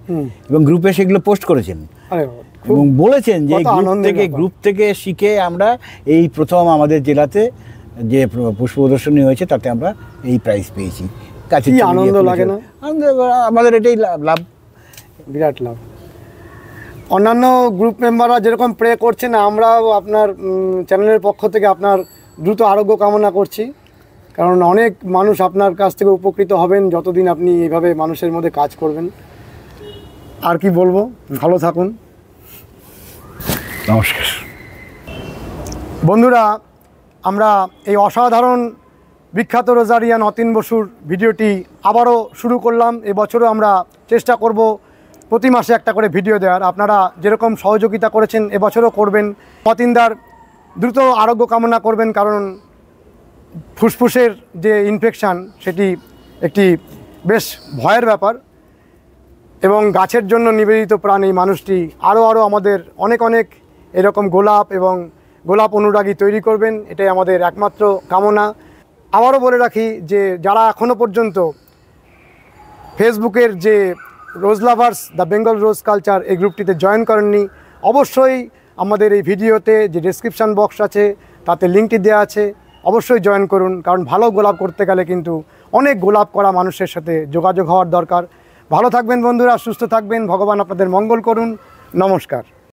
এবং গ্রুপে সেগুলো পোস্ট করেছেন এবং বলেছেন যে গ্রুপ থেকে শিখে আমরা এই প্রথম আমাদের জেলাতে যে পুষ্প প্রদর্শনী হয়েছে তাতে আমরা এই প্রাইজ পেয়েছি। কাছে আনন্দ লাগে না? আমাদের এটাই লাভ, বিরাট লাভ। অন্যান্য গ্রুপ মেম্বাররা যেরকম প্রে করছেন, আমরাও আপনার চ্যানেলের পক্ষ থেকে আপনার দ্রুত আরোগ্য কামনা করছি, কারণ অনেক মানুষ আপনার কাছ থেকে উপকৃত হবেন যতদিন আপনি এইভাবে মানুষের মধ্যে কাজ করবেন। আর কি বলবো, ভালো থাকুন, নমস্কার। বন্ধুরা। আমরা এই অসাধারণ বিখ্যাত রোজারিয়ান অতীন বসুর ভিডিওটি আবারও শুরু করলাম। এবছরও আমরা চেষ্টা করব প্রতি মাসে একটা করে ভিডিও দেওয়ার। আপনারা যেরকম সহযোগিতা করেছেন এবছরও করবেন। অতীনদার দ্রুত আরোগ্য কামনা করবেন, কারণ ফুসফুসের যে ইনফেকশান সেটি একটি বেশ ভয়ের ব্যাপার, এবং গাছের জন্য নিবেদিত প্রাণ এই মানুষটি আরও আমাদের অনেক এরকম গোলাপ এবং গোলাপ অনুরাগী তৈরি করবেন, এটাই আমাদের একমাত্র কামনা। আবারও বলে রাখি যে যারা এখনও পর্যন্ত ফেসবুকের যে rose lovers the Bengal rose culture এই গ্রুপটিতে জয়েন করেননি, অবশ্যই আমাদের এই ভিডিওতে যে ডেসক্রিপশান বক্স আছে তাতে লিঙ্কটি দেওয়া আছে, অবশ্যই জয়েন করুন, কারণ ভালো গোলাপ করতে গেলে কিন্তু অনেক গোলাপ করা মানুষের সাথে যোগাযোগ হওয়ার দরকার। ভালো থাকবেন বন্ধুরা, সুস্থ থাকবেন, ভগবান আপনাদের মঙ্গল করুন। নমস্কার।